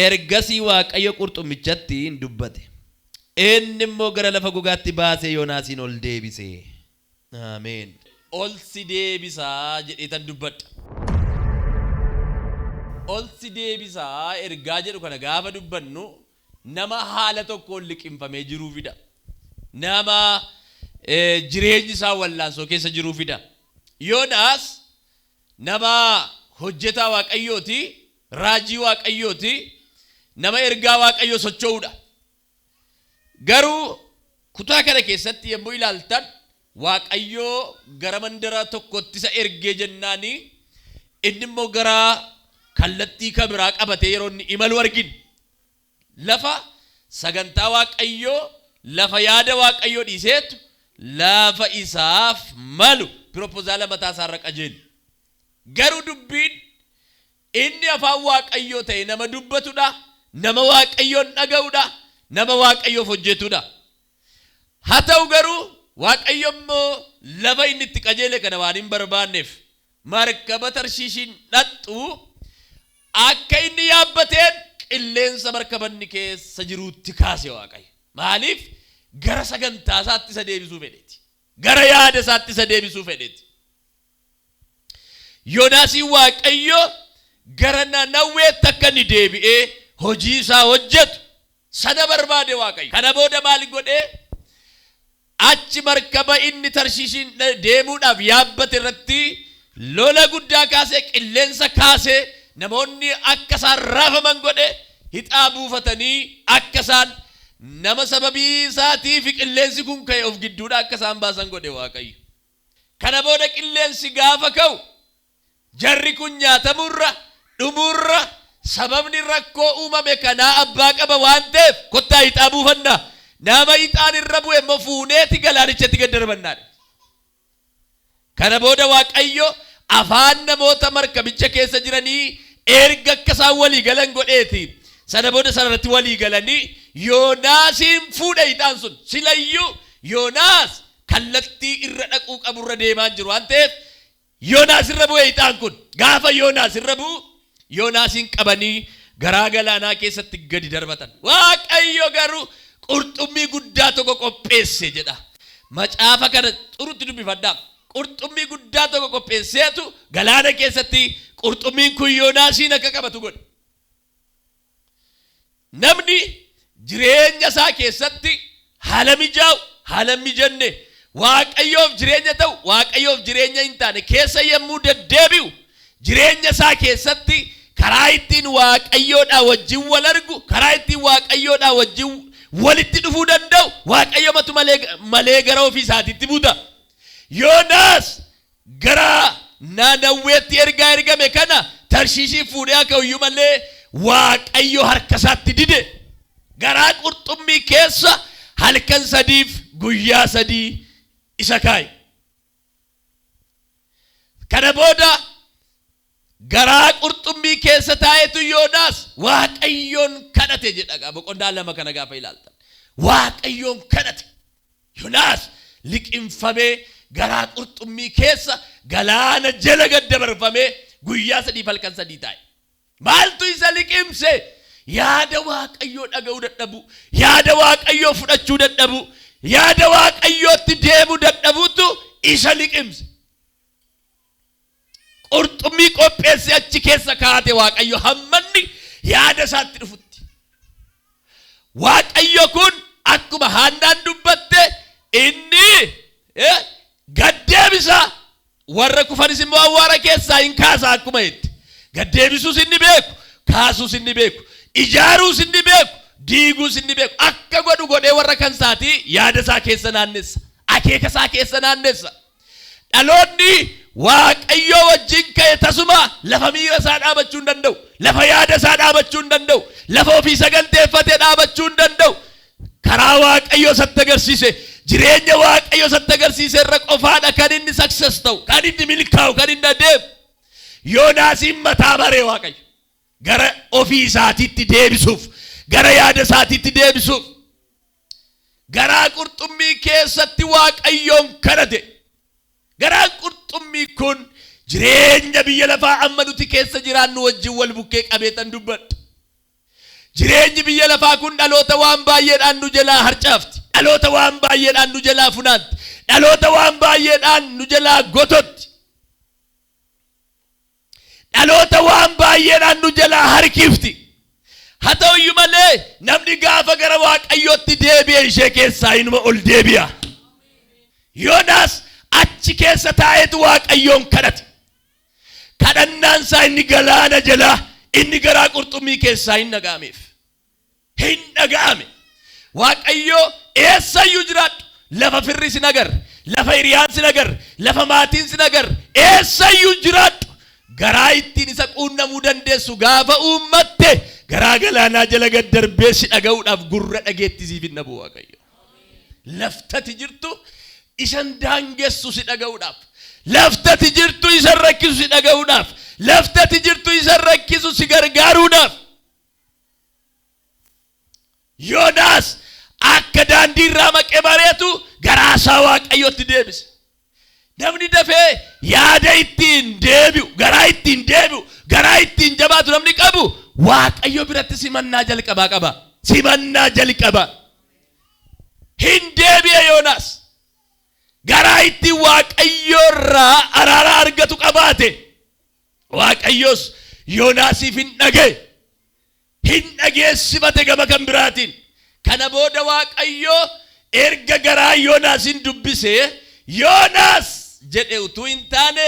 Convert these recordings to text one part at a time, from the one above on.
ergasii waaqayyo qurxummichatti hin dubbate. Inni immoo gara lafa gogaatti baasee Yoonaasiin ol deebise. Ameen. Ol si deebisaa jedheetan dubbadha. Ol si deebisaa ergaa jedhu kana gaafa dubbannu nama haala tokkoon liqimfamee jiruufidha. Nama jireenyi isaa wallaansoo keessa jiruufidha. Yoonaas nama hojjetaa waaqayyooti, raajii waaqayyooti, nama ergaa waaqayyoo socho'uudha. Garuu kutaa kana keessatti yommuu ilaaltan waaqayyoo gara mandara tokkotti isa ergee jennaani inni immoo gara kallattii kabiraa qabatee yeroo inni imalu argin. Lafa sagantaa waaqayyoo, lafa yaada waaqayyoo dhiiseetu lafa isaaf malu propozaala mataa isaarra qajeelu. Garuu dubbiin inni afaan waaqayyoo ta'e nama dubbatudha, nama waaqayyoon dhaga'udha, nama waaqayyoof hojjetudha. Haa ta'u garuu waaqayyo immoo lafa inni itti qajeele kana waan hin barbaanneef markaba Tarshiishiin dhaqxu akka inni yaabbateen qilleensa markabanni keessa jiruutti kaase waaqayyo. Maaliif? Gara sagantaa isaatti isa deebisuu fedheeti. Gara yaada isaatti isa deebisuu fedheeti. Yoonaasiin waaqayyo gara Nanawweetti akka inni deebi'ee hojii isaa hojjetu sana barbaade waaqayyo. Kana booda maal godhee? Achi markaba inni Tarshiishiin deemuudhaaf yaabbate irratti lola guddaa kaasee, qilleensa kaasee, namoonni akka isaan raafaman godhe, hixaa buufatanii akka isaan nama sababii isaatii fi qilleensi kun ka'e of gidduudha akka isaan baasan godhe waaqayyo. Kana booda qilleensi gaafa ka'u jarri kun nyaatamurra, dhumurra, sababni rakkoo uumame kanaa abbaa qaba waan ta'eef kottaa hixaa buufannaa. Nama ixaan irra bu'e immoo fuuneeti galaanichatti gad darbannaadha. Kana booda waaqayyo afaan namoota markabicha keessa jiranii erga akka isaan walii galan godheeti. Sana booda sanarratti walii galanii Yoonaasiin fuudha ixaan sun. Silayyuu Yoonaas kallattii irra dhaquu qaburra deemaa jiru waan ta'eef Yoonaas irra bu'e ixaan kun. Gaafa Yoonaas irra bu'u Yoonaasiin qabanii garaa galaanaa keessatti gadi darbatan. Waaqayyo garuu qurxummii guddaa tokko qopheesse jedha. Macaafa kana xurutti dubbifadhaa. Qurxummii guddaa tokko qopheesseetu galaana keessatti qurxummiin kun Yoonaasiin akka qabatu godhe. Namni jireenya isaa keessatti haala mijaa'u, haala mijanne, waaqayyoof jireenya ta'u, waaqayyoof jireenya hin taane keessa yemmuu deddeebi'u jireenya isaa keessatti karaa ittiin waaqayyoodhaa wajjin wal argu, karaa ittiin waaqayyoodhaa wajjin walitti dhufuu danda'u waaqayyo matu malee gara ofii isaatiitti buuta. Yoonaas gara Nanawweetti ergaa ergame kana Tarshiishii fuudhee akka iyyuu malee waaqayyo harka isaatti dide. Garaa qurxummii keessa halkan sadiif guyyaa sadii isa kaa'e. Kana booda garaa qurxummii keessa taa'etu Yoonaas waaqayyoon kadhate jedha. Boqonnaa lama kana gaafa ilaaltan waaqayyoon kadhate. Yoonaas liqimfamee garaa qurxummii keessa galaana jala gad dabarfamee guyyaa sadii halkan sadii taa'e. Maaltu isa liqimse? Yaada waaqayyoo dhaga'uu dadhabu, yaada waaqayyoo fudhachuu dadhabu, yaada waaqayyootti deemuu dadhabuutu isa liqimse. Qurxummii qopheesse achi keessa kaa'ate waaqayyo hammanni yaada isaatti dhufutti. Waaqayyo kun akkuma Haannaan dubbatte inni gaddeebisa warra kufanis immoo awwaara keessaa hin kaasa akkuma jetti. Gaddeebisuus inni beeku, kaasuus inni beeku, ijaaruus inni beeku, diiguus inni beeku. Akka godhu godhee warra kan isaatii yaada isaa keessa naannessa, akeeka isaa keessa naannessa. Dhaloonni waaqayyoo wajjin ka'e tasuma lafa miira isaa dhaabachuu hin danda'u, lafa yaada isaa dhaabachuu hin danda'u, lafa ofii saganteeffatee dhaabachuu hin danda'u. Karaa waaqayyoo isatti agarsiise, jireenya waaqayyoo isatti agarsiise irra qofaadha kan inni success ta'u, kan inni milkaa'u, kan inni adeemu. Yoonaasiin mataa baree waaqayyo gara ofii isaatiitti deebisuuf, gara yaada isaatiitti deebisuuf garaa qurxummii keessatti waaqayyoon kadhate. Garaan qurxummii kun jireenya biyya lafaa amma nuti keessa jiraannu wajjin wal bukkee qabeetan dubbadha. jireenyi biyya lafaa kun dhaloota waan baay'eedhaan nu jalaa harcaafti. Dhaloota waan baay'eedhaan nu jalaa funaanti. Dhaloota waan baay'eedhaan nu jalaa gototti. Dhaloota waan baay'eedhaan nu jalaa harkifti. Haa ta'uyyuu malee namni gaafa gara Waaqayyootti deebi'e ishee keessaa inuma ol deebi'a. Yoonaas achi keessa taa'etu Waaqayyoon kadhate. Kadhannaan isaa inni galaana jalaa inni garaa qurxummii keessaa hin dhaga'ameef. Hin dhaga'ame. Waaqayyoo eessayyuu jiraadhu lafa firri sin agar, lafa hiriyaan sin agar, lafa maatiin sin agar, eessayyuu jiraadhu garaa ittiin isa quunnamuu dandeessu gaafa uummatte garaa galaanaa jala gad darbee si dhaga'uudhaaf gurra dhageettisiif hin dhabu Waaqayyo. Laftati jirtu isan daangessu si dhaga'uudhaaf. Laftati jirtu isan rakkisu si dhaga'uudhaaf. Laftati jirtu isan rakkisu si gargaaruudhaaf. Yoonaas akka daandii irraa maqee bareetu garaa isaa Waaqayyootti deebise. Namni dafee yaada ittiin deebi'u, garaa ittiin deebi'u, garaa ittiin jabaatu namni qabu Waaqayyo biratti simannaa jalqabaa qaba. Simannaa jalqaba. Hin deebi'e Yoonaas. Garaa ittiin Waaqayyo irraa araara argatu qabaate. Waaqayyos Yoonaasiif hin dhaga'e. Hin dhageessifate gama kan biraatiin. Kana booda Waaqayyo erga garaa Yoonaasin dubbise Yoonaas jedhe utuu hin taane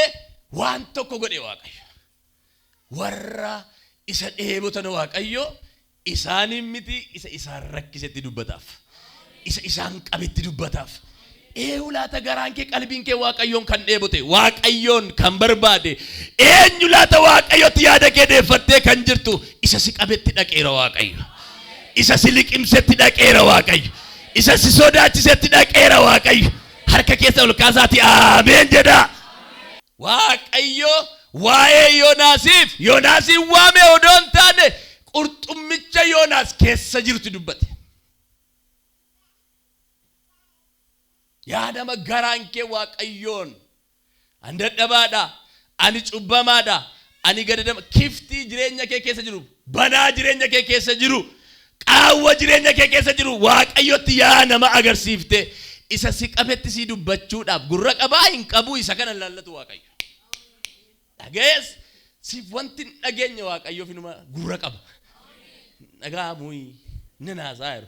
waan tokko godhe Waaqayyo. Warra isa dheebotan Waaqayyo isaanin miti isa isaan rakkisetti dubbataaf. Isa isaan qabetti dubbataaf. Laata garaan kee qalbiin kee Waaqayyoon kan dheebote, Waaqayyoon kan barbaade, eenyu laata Waaqayyotti yaada kee deeffattee kan jirtu isa si qabetti dhaqeera Waaqayyo. Isa si liqimsetti dhaqeera Waaqayyo. Isa si sodaachisetti dhaqeera Waaqayyo. Harka keessa ol kaasaati ameen jedha. Waaqayyo waa'ee Yoonaasiin waame odoon taane qurxummicha Yoonaas keessa jirtu dubbate. Yaa nama garaan kee Waaqayyoon ani dadhabaadha, ani cubbamaadha, ani gadadama kiftii jireenya kee keessa jiru, banaa jireenya kee keessa jiru, qaawwa jireenya kee keessa jiru Waaqayyotti yaa nama agarsiifte isa si qabetti si dubbachuudhaaf gurra qabaa hin qabu isa kana laallatu Waaqayyo. Dhagees siif wanti hin dhageenye Waaqayyoof inuma gurra qaba. Dhaga'amuu ni naasaa jiru.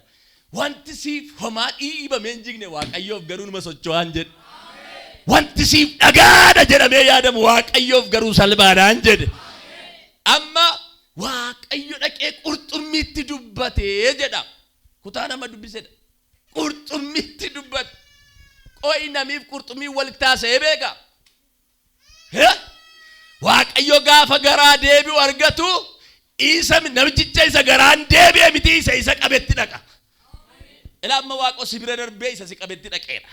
Wanti siif homaa dhiibamee hin jigne Waaqayyoof garuu numa socho'aan jedhe. Wanti siif dhagaadha jedhamee yaadamu Waaqayyoof garuu salphaadhaan jedhe. Amma Waaqayyo dhaqee qurxummiitti dubbatee jedha. Kutaa nama dubbisedha. Qurxummiitti dubbate. Qo'i namiif qurxummii walitti taasisee beeka. Waaqayyo gaafa garaa deebi'u argatu isa namichicha isa garaan deebi'e miti isa qabetti dhaqa. Amma Waaqo si bira darbee isa si qabetti dhaqeera.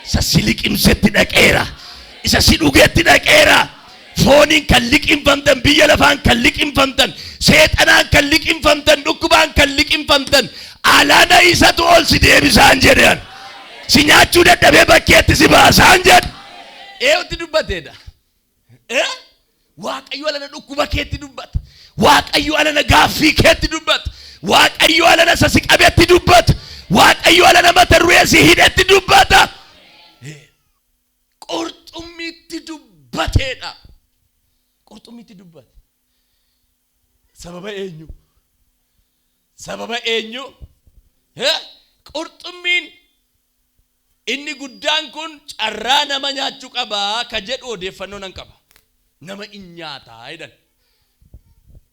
Isa si liqimsetti dhaqeera. Isa si dhugeetti dhaqeera. Fooniin kan liqimfamtan, biyya lafaan kan liqimfamtan, seexanaan kan liqimfamtan, dhukkubaan kan liqimfamtan alaana isatu ol si deebisaan jedhan. Si nyaachuu dadhabee bakkeetti si baasaan jedhan. Eewutti dubbateedha. Waaqayyo alana dhukkuba keetti dubbata. Waaqayyo alana gaaffii keetti dubbata. Waaqayyo alana si qabeetti dubbata. Waaqayyo alana mata duree si hidhetti dubbata. Qurxummiitti dubbateedha. Qurxummiitti dubbate. Sababa eenyu? Sababa eenyu? Qurxummiin inni guddaan kun carraa nama nyaachuu qabaa ka jedhu odeeffannoo nan qaba. Nama in nyaataa jedhan.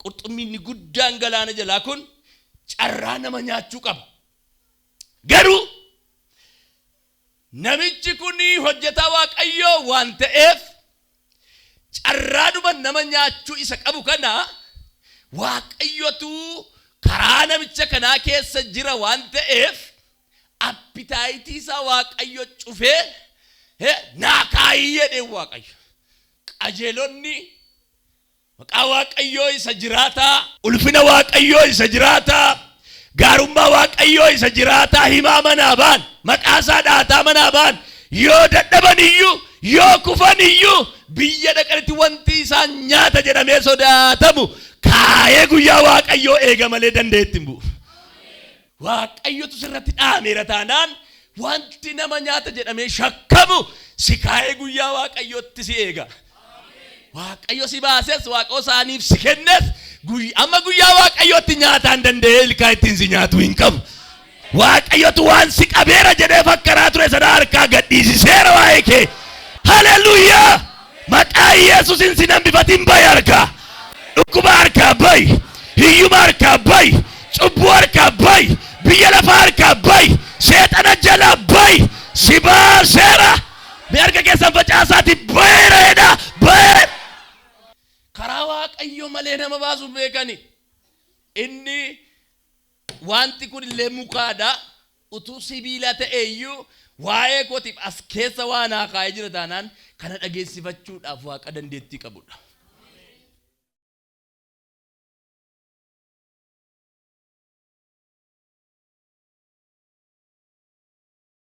Qurxummiin inni guddaan galaana jalaa kun carraa nama nyaachuu qaba. Garuu namichi kun hojjetaa Waaqayyoo waan ta'eef carraadhuma nama nyaachuu isa qabu kana Waaqayyotu karaa namicha kanaa keessa jira waan ta'eef appitaayitii isaa Waaqayyo cufee naa kaayii jedhee Waaqayyo. Qajeelonni maqaa Waaqayyoo isa jiraataa, ulfina Waaqayyoo isa jiraataa, gaarummaa Waaqayyoo isa jiraataa himaa manaa baan, maqaa isaa dhaataa manaa baan, yoo dadhaban iyyuu, yoo kufan iyyuu biyya dhaqanitti wanti isaan nyaata jedhamee sodaatamu kaayee guyyaa waaqayyoo eega malee dandeetti hin bu'u. Waaqayyotu sirratti dhaameera taanaan wanti nama nyaata jedhamee shakkamu si kaayee guyyaa waaqayyootti si eega. Waaqayyo si baases waaqoo isaaniif si kennes amma guyyaa waaqayyootti nyaataan danda'ee ilkaa ittiin si nyaatu hin qabu. Waaqayyotu waan si qabeera jedhee fakkaraa ture sana harkaa gadhiisiseera waa'ee kee. Haleluuyaa! Maqaa Yesuusin si nambifatiin bayi harkaa. Dhukkuba harkaa bayi. Hiyyuma harkaa bayi. Cubbuu harkaa bayi. Biyya lafaa harkaa bayi. Seexana jalaa bayi. Si baaseera. Mee harka keessan facaasaati bayeera. Bayeera. Karaa waaqayyo malee nama baasuuf beekani. Inni wanti kun illee mukaadha. Utuu sibiila ta'eeyyuu waa'ee kootiif as keessa waan haakaa'ee jira taanaan kana dhageessifachuudhaaf waaqa dandeettii qabudha.